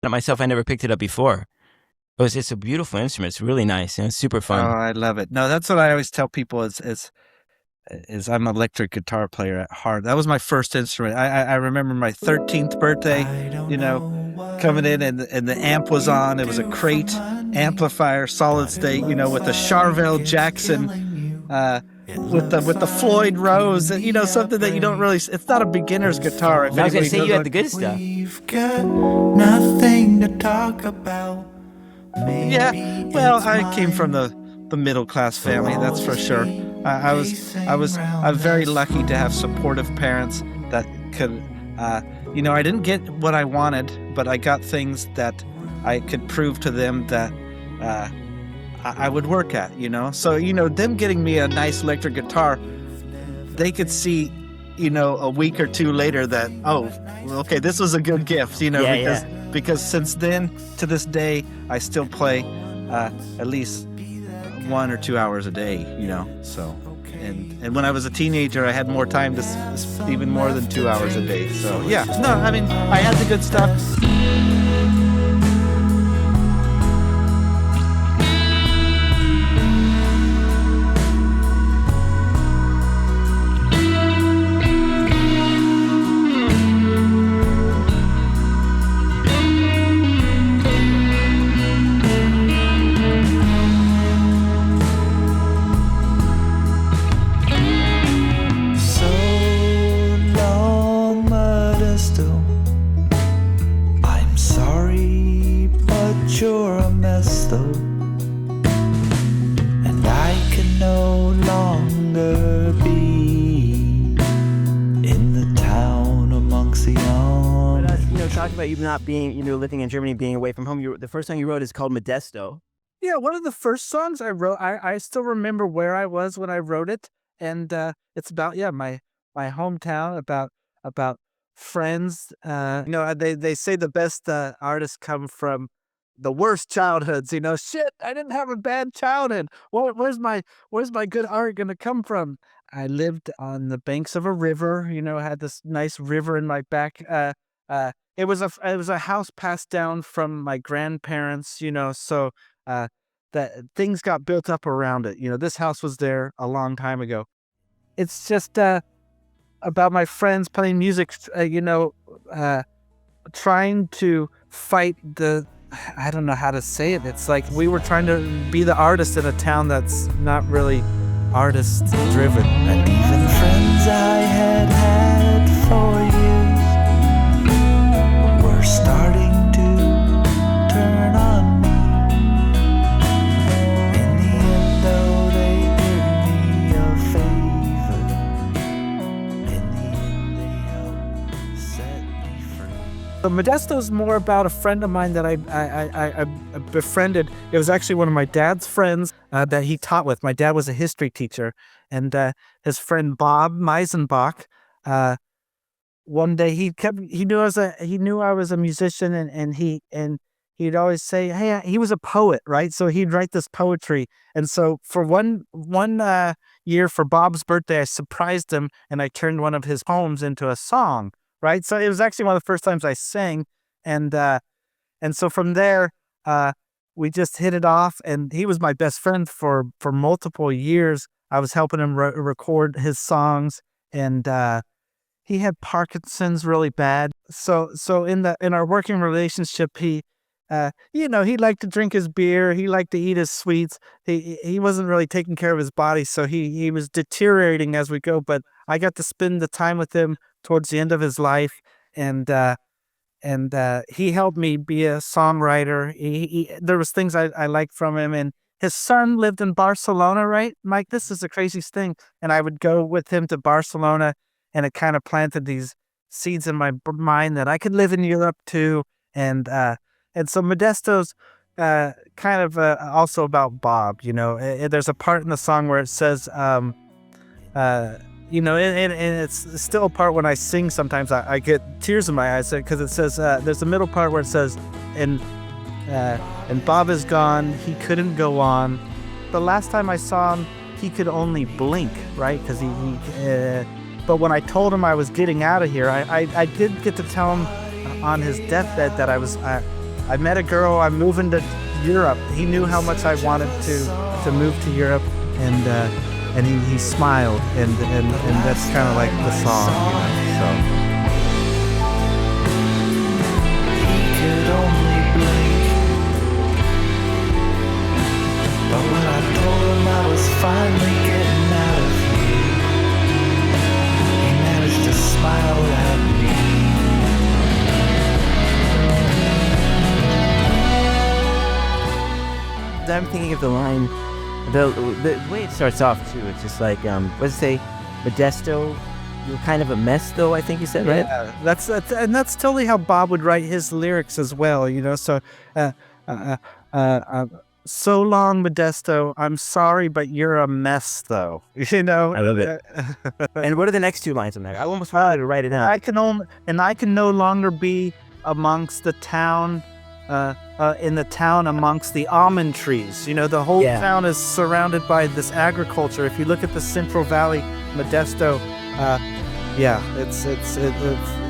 myself. I never picked it up before. It's a beautiful instrument. It's really nice and it's super Oh, fun. I love it. No, that's what I always tell people is I'm an electric guitar player at heart. That was my first instrument. I remember my 13th birthday, you know, coming in and the amp was on. It was a crate amplifier, solid state, with the Charvel Jackson, with the Floyd Rose, something that you don't really. It's not a beginner's guitar. If I was gonna anybody say knows, you had like, the good stuff. We've got nothing to talk about. yeah. Well, I came from the middle class family, that's for sure. I'm very lucky to have supportive parents that could, I didn't get what I wanted, but I got things that I could prove to them that I would work at. So them getting me a nice electric guitar, they could see, a week or two later that, oh, okay, this was a good gift, because since then to this day I still play at least 1 or 2 hours a day, so and when I was a teenager I had more time to even more than 2 hours a day. So yeah, no, I mean, I had the good stuff. So long, Modesto. I'm sorry, but you're a mess though. And I can no longer be in the town amongst the young. But talk about you not being, living in Germany, being away from home. The first song you wrote is called Modesto. Yeah, one of the first songs I wrote, I still remember where I was when I wrote it, and it's about, yeah, my hometown, about friends. They say the best artists come from the worst childhoods. Shit, I didn't have a bad childhood. Where's my good art gonna come from? I lived on the banks of a river. Had this nice river in my back. It was a house passed down from my grandparents. So that things got built up around it. This house was there a long time ago. It's just about my friends playing music, trying to fight I don't know how to say it. It's like we were trying to be the artist in a town that's not really artist driven. And even friends I had for years were starting to turn on me. In the end, though, they did me a favor. In the end, they helped set me free. So Modesto's more about a friend of mine that I befriended. It was actually one of my dad's friends that he taught with. My dad was a history teacher, and his friend Bob Meisenbach. One day he knew I was a musician, and he'd always say, hey, he was a poet, right? So he'd write this poetry, and so for one year for Bob's birthday, I surprised him and I turned one of his poems into a song. Right, so it was actually one of the first times I sang, and so from there, we just hit it off. And he was my best friend for multiple years. I was helping him record his songs, and he had Parkinson's really bad. So in our working relationship, he liked to drink his beer, he liked to eat his sweets. He wasn't really taking care of his body, so he was deteriorating as we go. But I got to spend the time with him towards the end of his life, and he helped me be a songwriter. There was things I liked from him, and his son lived in Barcelona, right, Mike? This is the craziest thing. And I would go with him to Barcelona, and it kind of planted these seeds in my mind that I could live in Europe too. And so Modesto's kind of also about Bob. There's a part in the song where it says, and it's still a part when I sing, sometimes I get tears in my eyes, because it says, there's a middle part where it says, and Bob is gone, he couldn't go on. The last time I saw him, he could only blink, right? Because but when I told him I was getting out of here, I did get to tell him on his deathbed that I was I met a girl. I'm moving to Europe. He knew how much I wanted to move to Europe, and he smiled, and that's kind of like the song, So. Could only blink. But when I told him I was finally getting out of here, he managed to smile at me. I'm thinking of the line, the way it starts off too. It's just like, what does it say? Modesto, you're kind of a mess, though. I think you said, right? Yeah, that's totally how Bob would write his lyrics as well. So, so long, Modesto. I'm sorry, but you're a mess, though. I love it. And what are the next two lines on there? I almost wanted to write it down. I can no longer be amongst the town. In the town amongst the almond trees. The whole town is surrounded by this agriculture. If you look at the Central Valley, Modesto, it's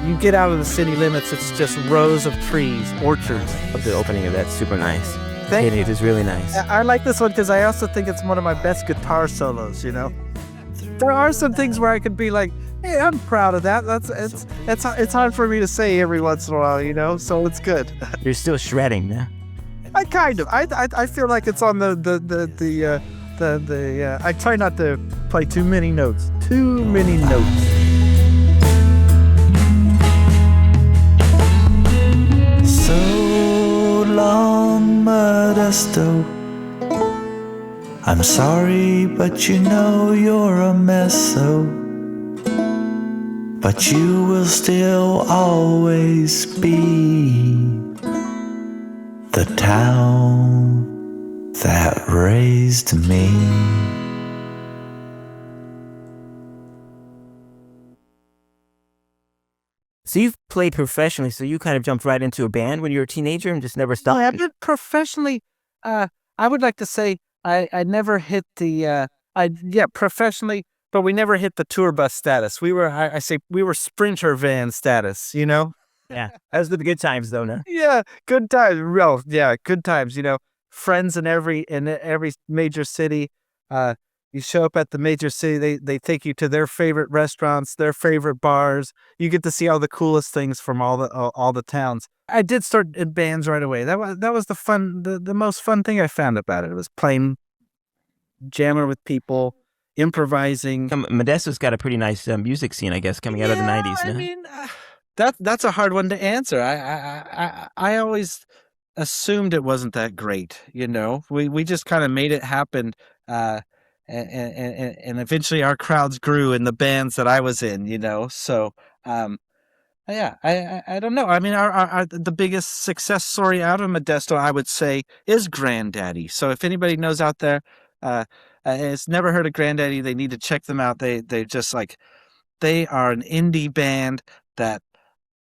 you get out of the city limits, it's just rows of trees, orchards. The opening of that's super nice. Thank you. It is really nice. I like this one because I also think it's one of my best guitar solos, There are some things where I could be like, hey, I'm proud of that. It's hard for me to say every once in a while, so it's good. You're still shredding, yeah? I feel like it's on the I try not to play too many notes. So long, Modesto. I'm sorry, but you're a mess, but you will still always be the town that raised me. So you've played professionally, so you kind of jumped right into a band when you were a teenager and just never stopped? I did professionally. I would like to say I never hit the professionally, but we never hit the tour bus status. We were Sprinter van status, Yeah, those are the good times, though, no? Yeah, good times. Real, yeah, good times. Friends in every major city. You show up at the major city, they take you to their favorite restaurants, their favorite bars. You get to see all the coolest things from all the towns. I did start in bands right away. That was the most fun thing I found about it. It was playing, jamming with people, improvising. Modesto's got a pretty nice music scene, I guess, coming out of the 90s. I mean, that's a hard one to answer. I always assumed it wasn't that great. We just kind of made it happen. And eventually our crowds grew in the bands that I was in, So, I don't know. I mean, the biggest success story out of Modesto, I would say, is Granddaddy. So if anybody knows out there, has never heard of Granddaddy, they need to check them out. They just they are an indie band that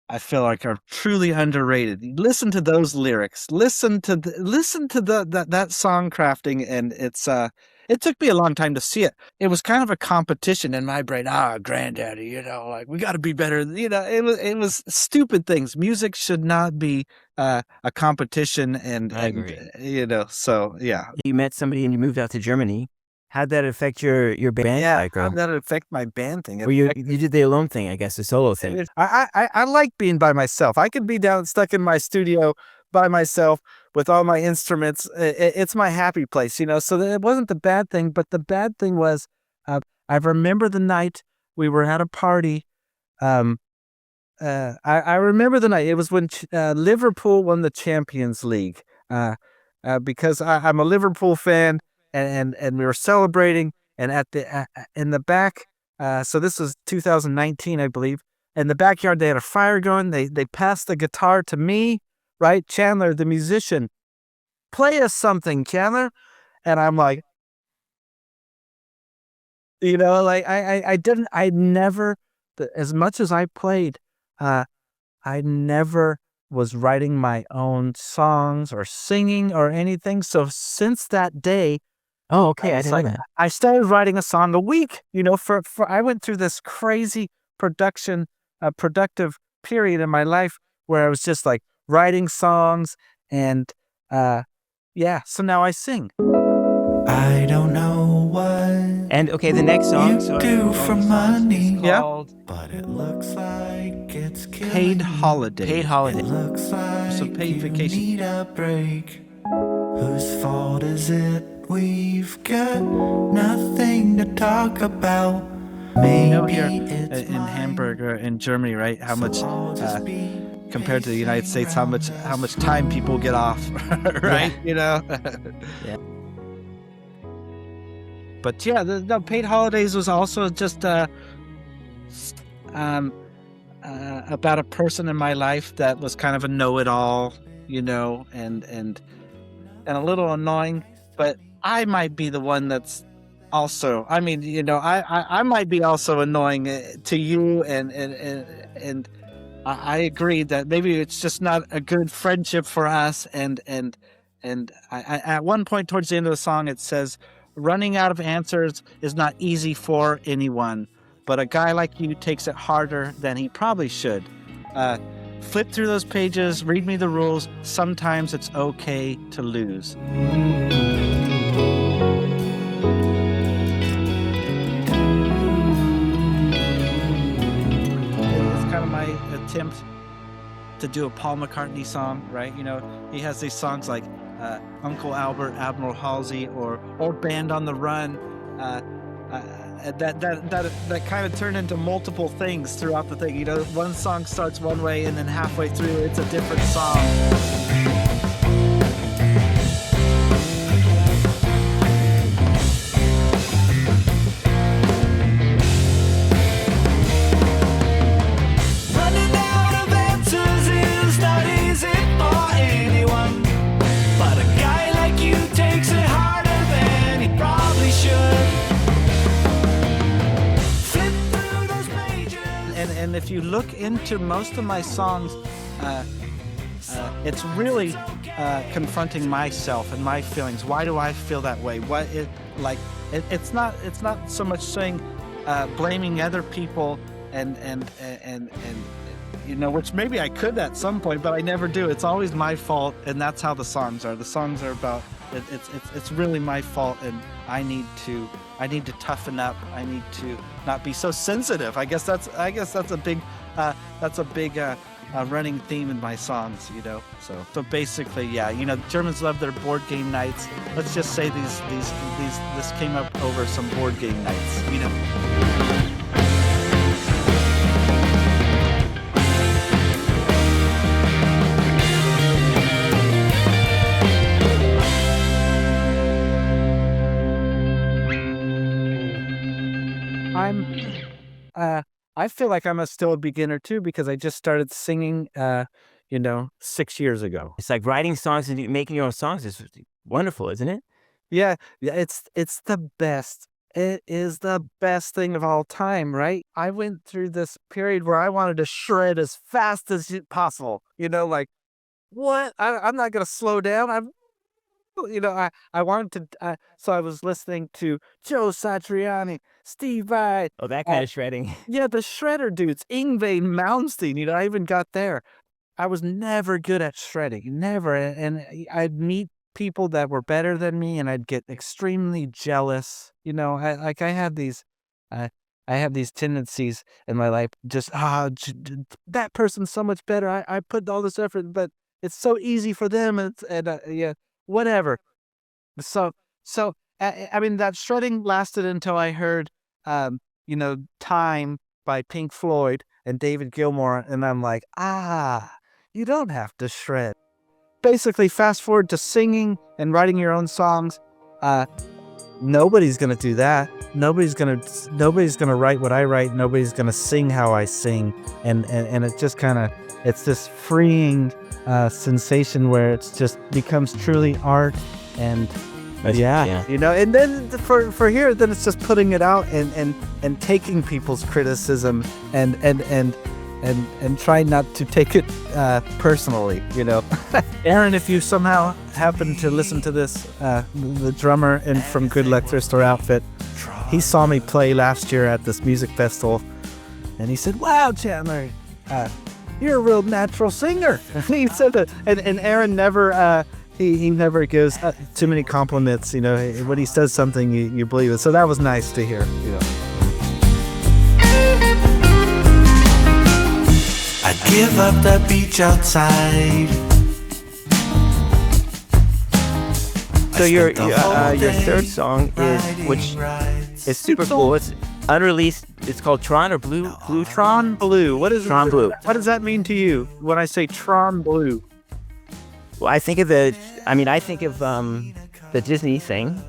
I feel like are truly underrated. Listen to those lyrics. Listen to that song crafting, and it took me a long time to see it. It was kind of a competition in my brain. Granddaddy, we got to be better. It was stupid things. Music should not be a competition, and I agree. So yeah. You met somebody and you moved out to Germany. How'd that affect your band? Yeah, how'd that affect my band thing? Well, you did the alone thing, I guess, the solo thing. I like being by myself. I could be stuck in my studio by myself with all my instruments. It's my happy place, So it wasn't the bad thing, but the bad thing was, I remember the night we were at a party. I remember the night. It was when Liverpool won the Champions League. Because I'm a Liverpool fan. And we were celebrating, and at the in the back, so this was 2019, I believe. In the backyard, they had a fire going. They passed the guitar to me, right? Chandler, the musician, play us something, Chandler. And I'm like, I never, as much as I played, I never was writing my own songs or singing or anything. So since that day. Oh, okay. I didn't know that. I started writing a song a week, for I went through this crazy productive period in my life where I was just writing songs And yeah, so now I sing. I don't know what And okay, the next song. you do for money, Yeah. Called but it looks like it's killing Paid you. holiday. Paid Holiday. It looks like So paid you vacation. need a break. Whose fault is it? We've got nothing to talk about. Maybe You know here it's in mine. Hamburg or in Germany, right? How much I'll just be compared to the United pacing States, how much around time people get off, right? You know. Yeah. But yeah, the paid holidays was also just about a person in my life that was kind of a know-it-all, you know, and a little annoying. But I might be the one that's also. I mean, you know, I might be also annoying to you, and I agree that maybe it's just not a good friendship for us. And I at one point towards the end of the song, it says, "Running out of answers is not easy for anyone, but a guy like you takes it harder than he probably should. Flip through those pages, read me the rules. Sometimes it's okay to lose." It's kind of my attempt to do a Paul McCartney song, right? You know, he has these songs like Uncle Albert, Admiral Halsey, or Band on the Run. That kind of turned into multiple things throughout the thing. You know, one song starts one way, and then halfway through, it's a different song. Running out of answers is not easy for anyone, but a guy like you takes it harder than he probably should. Flip through those pages. And if you look into most of my songs, it's really confronting myself and my feelings. Why do I feel that way? It's not so much saying blaming other people and you know, which maybe I could at some point, but I never do. It's always my fault, and that's how the songs are. The songs are about it's really my fault, and I need to toughen up. I need to not be so sensitive. I guess that's a big running theme in my songs, you know. So basically, yeah, you know, Germans love their board game nights. Let's just say this came up over some board game nights, you know. I feel like I'm still a beginner too, because I just started singing, you know, 6 years ago. It's like writing songs and making your own songs is wonderful, isn't it? Yeah, it's the best. It is the best thing of all time, right? I went through this period where I wanted to shred as fast as possible. You know, like, what? I'm not gonna slow down. You know, I wanted to. So I was listening to Joe Satriani, Steve Vai. Oh, that kind of shredding. Yeah, the shredder dudes, Yngwie Malmsteen. You know, I even got there. I was never good at shredding, never. And I'd meet people that were better than me, and I'd get extremely jealous. You know, I have these tendencies in my life. Just that person's so much better. I put all this effort, but it's so easy for them. And yeah, whatever. So I mean, that shredding lasted until I heard, you know, Time by Pink Floyd and David Gilmour, and I'm like, you don't have to shred. Basically, fast forward to singing and writing your own songs. Nobody's gonna do that. Nobody's gonna write what I write. Nobody's gonna sing how I sing. And it just kind of, it's this freeing sensation where it's just becomes truly art. And yeah, you know, and then for here, then it's just putting it out and taking people's criticism and try not to take it personally, you know. Aaron, if you somehow happen to listen to this, the drummer from Good Luck Thrift Store Outfit, he saw me play last year at this music festival, and he said, "Wow, Chandler, you're a real natural singer. He said that, and Aaron never, he never gives too many compliments. You know, when he says something, you believe it. So that was nice to hear. You know. I'd give up that beach outside. So your third song which is super cool. It's unreleased. It's called Tron or Blue. Tron Blue. What is Tron Blue? What does that mean to you when I say Tron Blue? Well, I think of the Disney thing,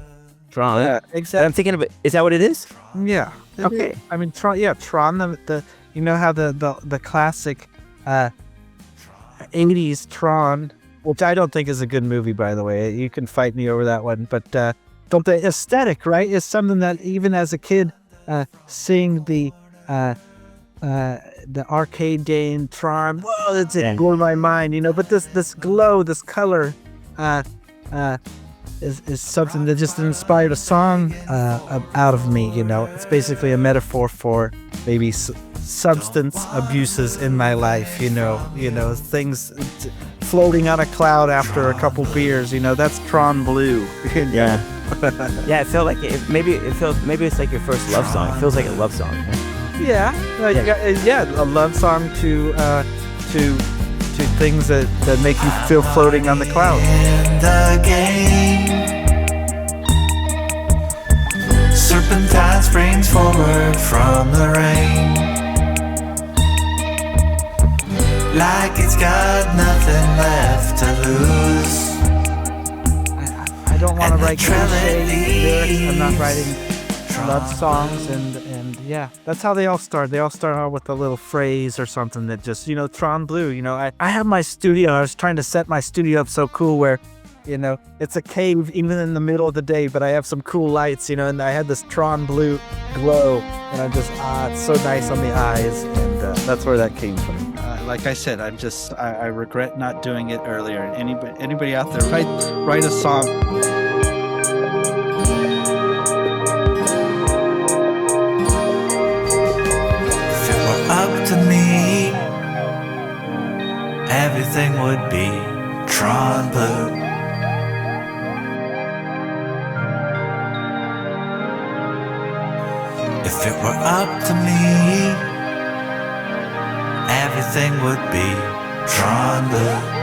Tron. Yeah, exactly. I'm thinking of it. Is that what it is? Yeah. Okay. I mean, Tron. Yeah, Tron. The you know how the classic 80s Tron, which I don't think is a good movie, by the way. You can fight me over that one, but the aesthetic, right, is something that even as a kid, seeing the arcade game Tron, whoa, it blew my mind, you know. But this glow, this color, is something that just inspired a song out of me, you know. It's basically a metaphor for maybe substance abuses in my life, you know, things floating on a cloud after a couple beers, you know. That's Tron Blue. Yeah. Yeah, it felt like maybe it's like your first love song. It feels like a love song. Yeah, a love song to things that make you feel floating on the clouds. In the game, serpentine springs forward from the rain, like it's got nothing left to lose. I don't want to write cliche lyrics. I'm not writing love songs, and yeah, that's how they all start. They all start out with a little phrase or something that just, you know, Tron Blue. You know, I have my studio. I was trying to set my studio up so cool where, you know, it's a cave even in the middle of the day, but I have some cool lights, you know, and I had this Tron Blue glow, and I'm just it's so nice on the eyes, and that's where that came from. Like I said, I regret not doing it earlier. Anybody out there, write a song. Up to me, everything would be Tron Blue. If it were up to me, everything would be Tron Blue.